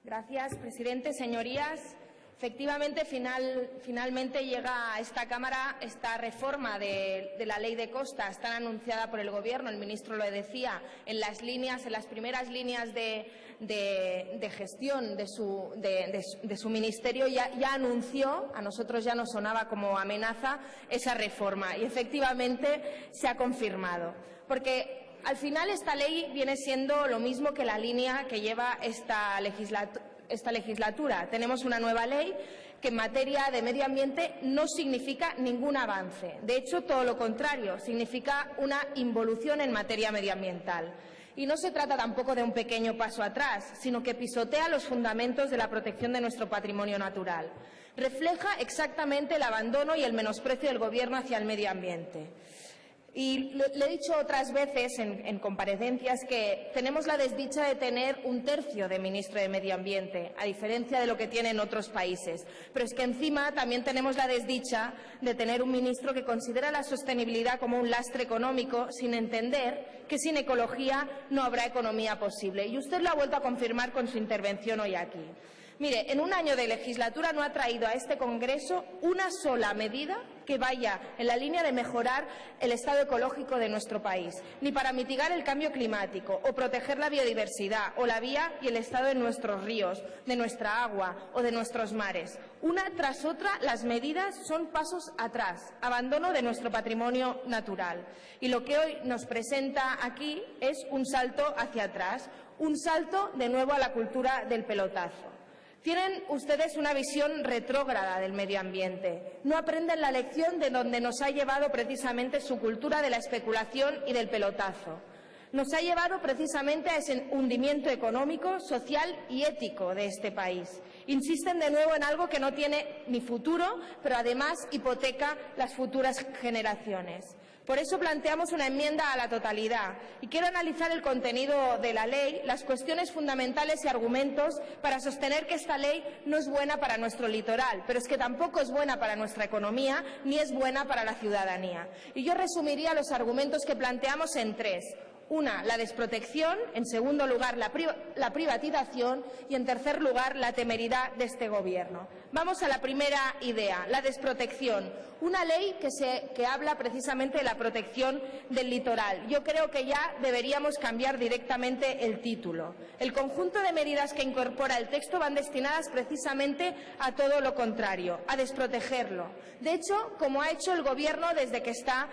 Gracias, presidente. Señorías, efectivamente, finalmente llega a esta Cámara esta reforma de la Ley de Costas, tan anunciada por el Gobierno. El ministro lo decía, en las primeras líneas de gestión de su ministerio ya anunció, a nosotros ya nos sonaba como amenaza, esa reforma. Y efectivamente se ha confirmado. Porque al final esta ley viene siendo lo mismo que la línea que lleva esta legislatura. Tenemos una nueva ley que en materia de medio ambiente no significa ningún avance. De hecho, todo lo contrario, significa una involución en materia medioambiental. Y no se trata tampoco de un pequeño paso atrás, sino que pisotea los fundamentos de la protección de nuestro patrimonio natural. Refleja exactamente el abandono y el menosprecio del Gobierno hacia el medio ambiente. Y le he dicho otras veces en comparecencias que tenemos la desdicha de tener un tercio de ministro de Medio Ambiente, a diferencia de lo que tienen otros países. Pero es que encima también tenemos la desdicha de tener un ministro que considera la sostenibilidad como un lastre económico, sin entender que sin ecología no habrá economía posible. Y usted lo ha vuelto a confirmar con su intervención hoy aquí. Mire, en un año de legislatura no ha traído a este Congreso una sola medida que vaya en la línea de mejorar el estado ecológico de nuestro país, ni para mitigar el cambio climático o proteger la biodiversidad o la vía y el estado de nuestros ríos, de nuestra agua o de nuestros mares. Una tras otra, las medidas son pasos atrás, abandono de nuestro patrimonio natural. Y lo que hoy nos presenta aquí es un salto hacia atrás, un salto de nuevo a la cultura del pelotazo. Tienen ustedes una visión retrógrada del medio ambiente. No aprenden la lección de donde nos ha llevado precisamente su cultura de la especulación y del pelotazo. Nos ha llevado precisamente a ese hundimiento económico, social y ético de este país. Insisten de nuevo en algo que no tiene ni futuro, pero además hipoteca las futuras generaciones. Por eso planteamos una enmienda a la totalidad y quiero analizar el contenido de la ley, las cuestiones fundamentales y argumentos para sostener que esta ley no es buena para nuestro litoral, pero es que tampoco es buena para nuestra economía ni es buena para la ciudadanía. Y yo resumiría los argumentos que planteamos en tres. Una, la desprotección; en segundo lugar, la privatización; y en tercer lugar, la temeridad de este Gobierno. Vamos a la primera idea, la desprotección. Una ley que habla precisamente de la protección del litoral. Yo creo que ya deberíamos cambiar directamente el título. El conjunto de medidas que incorpora el texto van destinadas precisamente a todo lo contrario, a desprotegerlo. De hecho, como ha hecho el Gobierno desde que está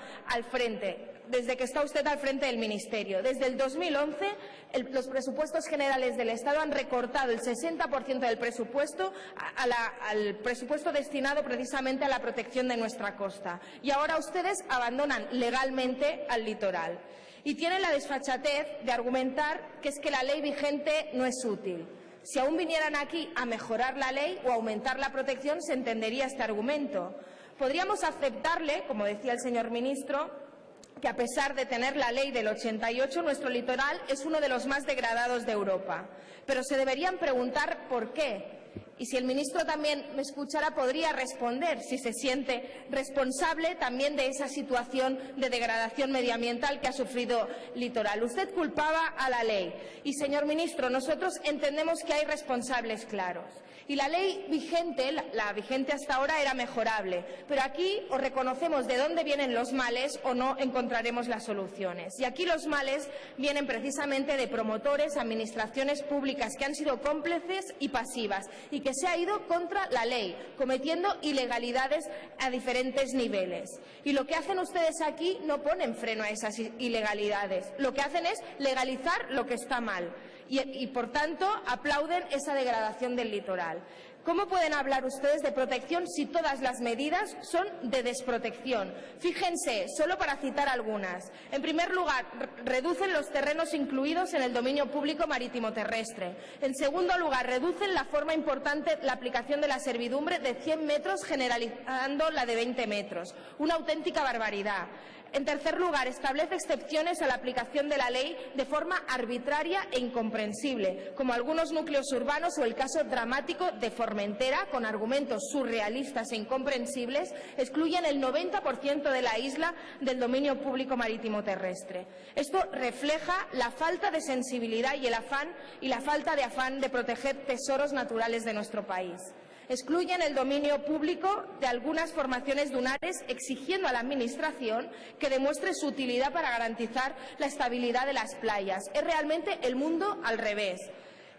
usted al frente del Ministerio. Desde el 2011, los presupuestos generales del Estado han recortado el 60% del presupuesto al presupuesto destinado precisamente a la protección de nuestra costa. Y ahora ustedes abandonan legalmente al litoral. Y tienen la desfachatez de argumentar que es que la ley vigente no es útil. Si aún vinieran aquí a mejorar la ley o a aumentar la protección, se entendería este argumento. Podríamos aceptarle, como decía el señor ministro, que a pesar de tener la ley del 88, nuestro litoral es uno de los más degradados de Europa. Pero se deberían preguntar por qué. Y si el ministro también me escuchara, podría responder si se siente responsable también de esa situación de degradación medioambiental que ha sufrido el litoral. Usted culpaba a la ley. Y, señor ministro, nosotros entendemos que hay responsables claros. Y la ley vigente, la vigente hasta ahora, era mejorable. Pero aquí o reconocemos de dónde vienen los males o no encontraremos las soluciones. Y aquí los males vienen precisamente de promotores, administraciones públicas que han sido cómplices y pasivas y que se ha ido contra la ley, cometiendo ilegalidades a diferentes niveles. Y lo que hacen ustedes aquí no ponen freno a esas ilegalidades. Lo que hacen es legalizar lo que está mal. Y por tanto, aplauden esa degradación del litoral. ¿Cómo pueden hablar ustedes de protección si todas las medidas son de desprotección? Fíjense, solo para citar algunas. En primer lugar, reducen los terrenos incluidos en el dominio público marítimo terrestre. En segundo lugar, reducen la forma importante la aplicación de la servidumbre de 100 metros, generalizando la de 20 metros. Una auténtica barbaridad. En tercer lugar, establece excepciones a la aplicación de la ley de forma arbitraria e incomprensible, como algunos núcleos urbanos o el caso dramático de Formentera, con argumentos surrealistas e incomprensibles, excluyen el 90% de la isla del dominio público marítimo terrestre. Esto refleja la falta de sensibilidad y la falta de afán de proteger tesoros naturales de nuestro país. Excluyen el dominio público de algunas formaciones dunares, exigiendo a la Administración que demuestre su utilidad para garantizar la estabilidad de las playas. Es realmente el mundo al revés.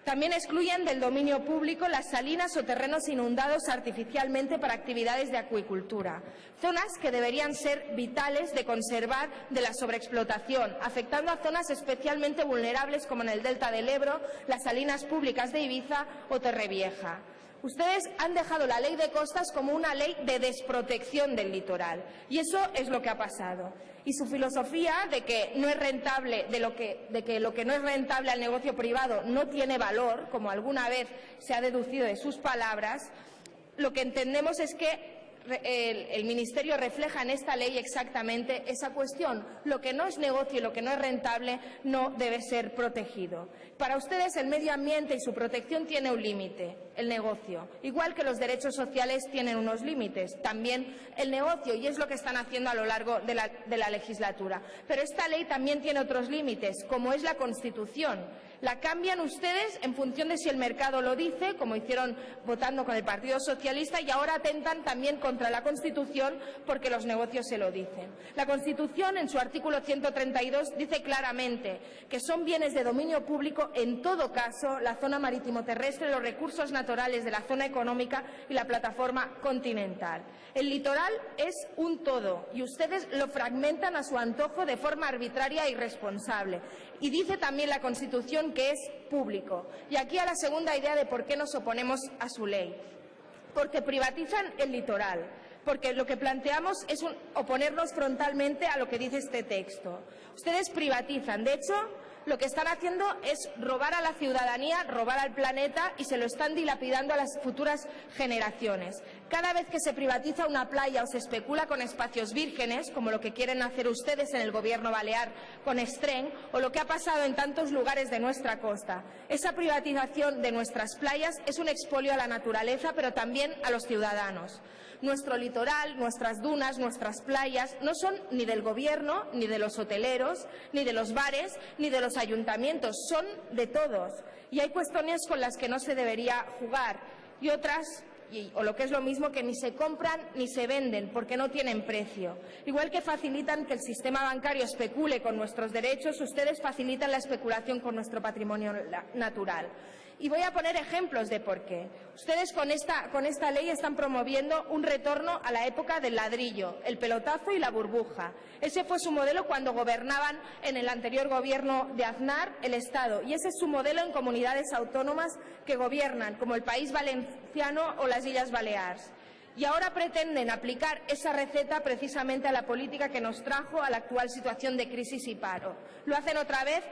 También excluyen del dominio público las salinas o terrenos inundados artificialmente para actividades de acuicultura, zonas que deberían ser vitales de conservar de la sobreexplotación, afectando a zonas especialmente vulnerables como en el delta del Ebro, las salinas públicas de Ibiza o Torrevieja. Ustedes han dejado la ley de costas como una ley de desprotección del litoral, y eso es lo que ha pasado. Y su filosofía de que no es rentable, de que lo que no es rentable al negocio privado no tiene valor, como alguna vez se ha deducido de sus palabras, lo que entendemos es que el Ministerio refleja en esta ley exactamente esa cuestión. Lo que no es negocio y lo que no es rentable no debe ser protegido. Para ustedes el medio ambiente y su protección tiene un límite, el negocio. Igual que los derechos sociales tienen unos límites, también el negocio, y es lo que están haciendo a lo largo de la legislatura. Pero esta ley también tiene otros límites, como es la Constitución. La cambian ustedes en función de si el mercado lo dice, como hicieron votando con el Partido Socialista, y ahora atentan también contra la Constitución porque los negocios se lo dicen. La Constitución, en su artículo 132, dice claramente que son bienes de dominio público, en todo caso, la zona marítimo terrestre, los recursos naturales de la zona económica y la plataforma continental. El litoral es un todo y ustedes lo fragmentan a su antojo de forma arbitraria e irresponsable. Y dice también la Constitución que es público. Y aquí a la segunda idea de por qué nos oponemos a su ley. Porque privatizan el litoral. Porque lo que planteamos es oponernos frontalmente a lo que dice este texto. Ustedes privatizan. De hecho, lo que están haciendo es robar a la ciudadanía, robar al planeta, y se lo están dilapidando a las futuras generaciones. Cada vez que se privatiza una playa o se especula con espacios vírgenes, como lo que quieren hacer ustedes en el Gobierno balear con Estren, o lo que ha pasado en tantos lugares de nuestra costa, esa privatización de nuestras playas es un expolio a la naturaleza, pero también a los ciudadanos. Nuestro litoral, nuestras dunas, nuestras playas no son ni del Gobierno, ni de los hoteleros, ni de los bares, ni de los ayuntamientos, son de todos. Y hay cuestiones con las que no se debería jugar y otras, o lo que es lo mismo, que ni se compran ni se venden porque no tienen precio. Igual que facilitan que el sistema bancario especule con nuestros derechos, ustedes facilitan la especulación con nuestro patrimonio natural. Y voy a poner ejemplos de por qué. Ustedes con esta ley están promoviendo un retorno a la época del ladrillo, el pelotazo y la burbuja. Ese fue su modelo cuando gobernaban en el anterior gobierno de Aznar el Estado, y ese es su modelo en comunidades autónomas que gobiernan, como el País Valenciano o las Islas Baleares. Y ahora pretenden aplicar esa receta precisamente a la política que nos trajo a la actual situación de crisis y paro. Lo hacen otra vez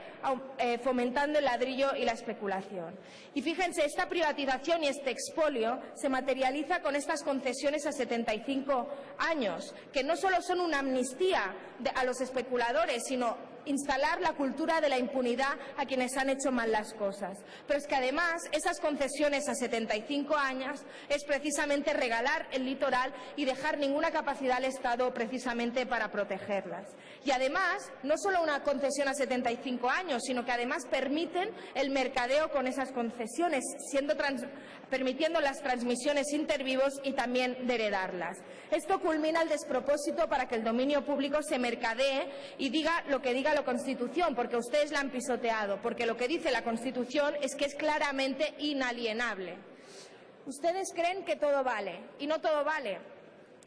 fomentando el ladrillo y la especulación. Y fíjense, esta privatización y este expolio se materializa con estas concesiones a 75 años, que no solo son una amnistía a los especuladores, sino instalar la cultura de la impunidad a quienes han hecho mal las cosas. Pero es que además esas concesiones a 75 años es precisamente regalar el litoral y dejar ninguna capacidad al Estado precisamente para protegerlas. Y además, no solo una concesión a 75 años, sino que además permiten el mercadeo con esas concesiones, permitiendo las transmisiones intervivos y también de heredarlas. Esto culmina el despropósito para que el dominio público se mercadee y diga lo que diga la Constitución, porque ustedes la han pisoteado, porque lo que dice la Constitución es que es claramente inalienable. Ustedes creen que todo vale, y no todo vale.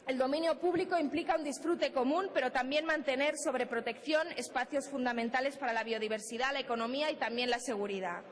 El dominio público implica un disfrute común, pero también mantener sobre protección espacios fundamentales para la biodiversidad, la economía y también la seguridad.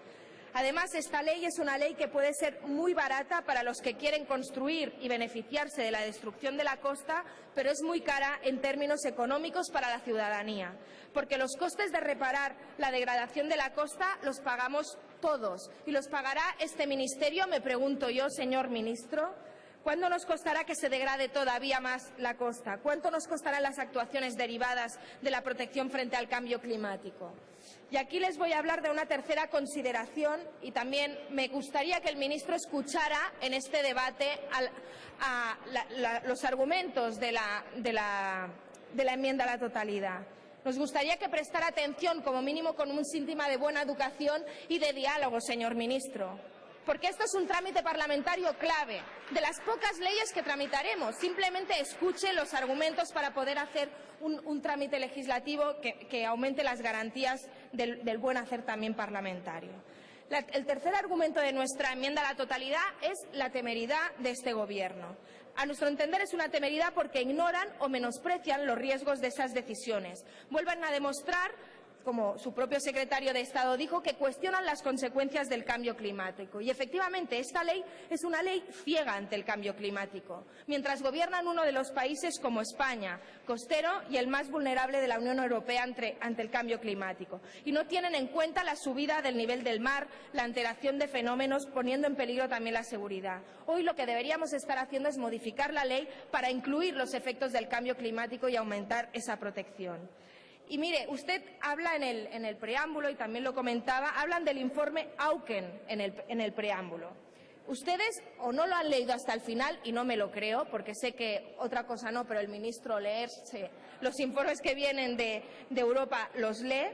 Además, esta ley es una ley que puede ser muy barata para los que quieren construir y beneficiarse de la destrucción de la costa, pero es muy cara en términos económicos para la ciudadanía, porque los costes de reparar la degradación de la costa los pagamos todos y los pagará este ministerio, me pregunto yo, señor ministro. ¿Cuánto nos costará que se degrade todavía más la costa? ¿Cuánto nos costarán las actuaciones derivadas de la protección frente al cambio climático? Y aquí les voy a hablar de una tercera consideración y también me gustaría que el ministro escuchara en este debate los argumentos de la enmienda a la totalidad. Nos gustaría que prestara atención, como mínimo con un síntoma de buena educación y de diálogo, señor ministro. Porque esto es un trámite parlamentario clave, de las pocas leyes que tramitaremos. Simplemente escuche los argumentos para poder hacer un trámite legislativo que aumente las garantías del buen hacer también parlamentario. El tercer argumento de nuestra enmienda a la totalidad es la temeridad de este Gobierno. A nuestro entender es una temeridad porque ignoran o menosprecian los riesgos de esas decisiones. Vuelven a demostrar, como su propio secretario de Estado dijo, que cuestionan las consecuencias del cambio climático. Y efectivamente, esta ley es una ley ciega ante el cambio climático. Mientras gobiernan uno de los países como España, costero y el más vulnerable de la Unión Europea ante el cambio climático. Y no tienen en cuenta la subida del nivel del mar, la alteración de fenómenos, poniendo en peligro también la seguridad. Hoy lo que deberíamos estar haciendo es modificar la ley para incluir los efectos del cambio climático y aumentar esa protección. Y mire, usted habla en el preámbulo, y también lo comentaba, hablan del informe Auken en el preámbulo. Ustedes o no lo han leído hasta el final, y no me lo creo, porque sé que otra cosa no, pero el ministro leerse los informes que vienen de Europa los lee,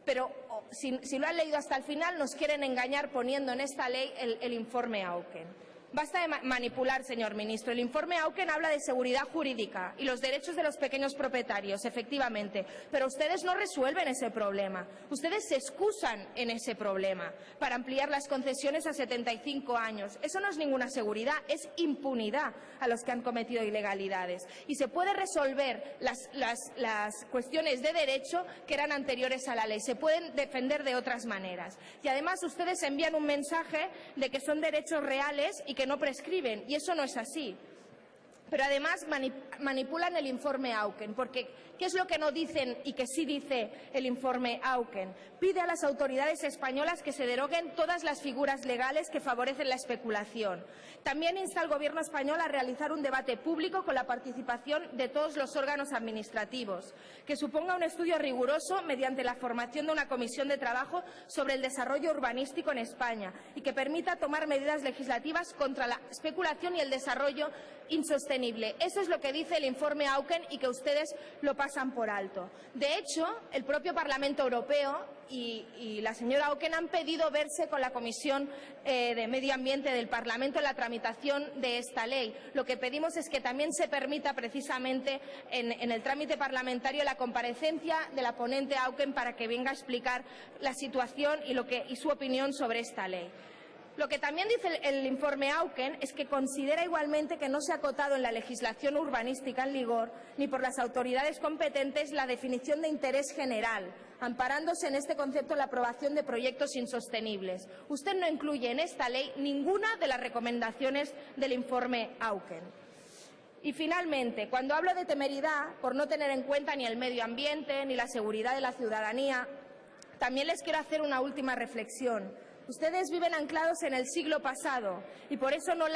pero si lo han leído hasta el final nos quieren engañar poniendo en esta ley el informe Auken. Basta de manipular, señor ministro. El informe Auken habla de seguridad jurídica y los derechos de los pequeños propietarios, efectivamente, pero ustedes no resuelven ese problema. Ustedes se excusan en ese problema para ampliar las concesiones a 75 años. Eso no es ninguna seguridad, es impunidad a los que han cometido ilegalidades. Y se puede resolver las cuestiones de derecho que eran anteriores a la ley. Se pueden defender de otras maneras. Y además ustedes envían un mensaje de que son derechos reales y que no prescriben, y eso no es así. Pero además manipulan el informe Auken, porque ¿qué es lo que no dicen y que sí dice el informe Auken? Pide a las autoridades españolas que se deroguen todas las figuras legales que favorecen la especulación. También insta al Gobierno español a realizar un debate público con la participación de todos los órganos administrativos, que suponga un estudio riguroso mediante la formación de una comisión de trabajo sobre el desarrollo urbanístico en España y que permita tomar medidas legislativas contra la especulación y el desarrollo insostenible. Eso es lo que dice el informe Auken y que ustedes lo pasan por alto. De hecho, el propio Parlamento Europeo y la señora Auken han pedido verse con la Comisión de Medio Ambiente del Parlamento en la tramitación de esta ley. Lo que pedimos es que también se permita precisamente en el trámite parlamentario la comparecencia de la ponente Auken para que venga a explicar la situación y su opinión sobre esta ley. Lo que también dice el informe Auken es que considera igualmente que no se ha acotado en la legislación urbanística en vigor ni por las autoridades competentes la definición de interés general, amparándose en este concepto la aprobación de proyectos insostenibles. Usted no incluye en esta ley ninguna de las recomendaciones del informe Auken. Y finalmente, cuando hablo de temeridad por no tener en cuenta ni el medio ambiente ni la seguridad de la ciudadanía, también les quiero hacer una última reflexión. Ustedes viven anclados en el siglo pasado y por eso no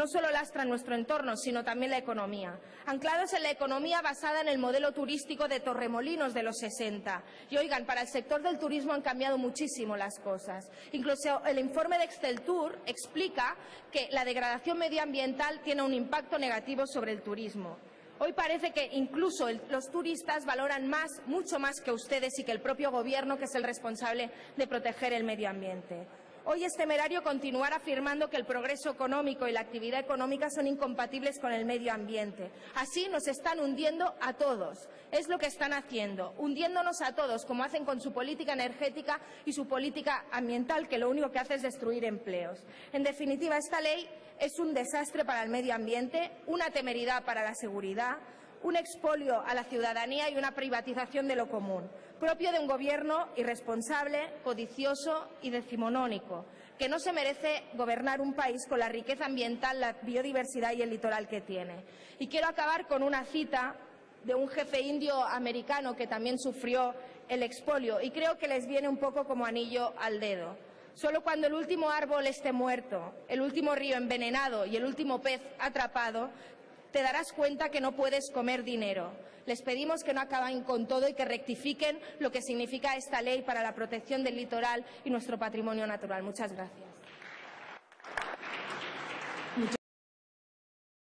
solo lastran nuestro entorno, sino también la economía. Anclados en la economía basada en el modelo turístico de Torremolinos de los 60. Y oigan, para el sector del turismo han cambiado muchísimo las cosas. Incluso el informe de Exceltur explica que la degradación medioambiental tiene un impacto negativo sobre el turismo. Hoy parece que incluso los turistas valoran mucho más que ustedes y que el propio Gobierno, que es el responsable de proteger el medio ambiente. Hoy es temerario continuar afirmando que el progreso económico y la actividad económica son incompatibles con el medio ambiente. Así nos están hundiendo a todos. Es lo que están haciendo, hundiéndonos a todos, como hacen con su política energética y su política ambiental, que lo único que hace es destruir empleos. En definitiva, esta ley es un desastre para el medio ambiente, una temeridad para la seguridad, un expolio a la ciudadanía y una privatización de lo común, propio de un Gobierno irresponsable, codicioso y decimonónico, que no se merece gobernar un país con la riqueza ambiental, la biodiversidad y el litoral que tiene. Y quiero acabar con una cita de un jefe indio americano que también sufrió el expolio y creo que les viene un poco como anillo al dedo. Solo cuando el último árbol esté muerto, el último río envenenado y el último pez atrapado, te darás cuenta que no puedes comer dinero. Les pedimos que no acaben con todo y que rectifiquen lo que significa esta ley para la protección del litoral y nuestro patrimonio natural. Muchas gracias.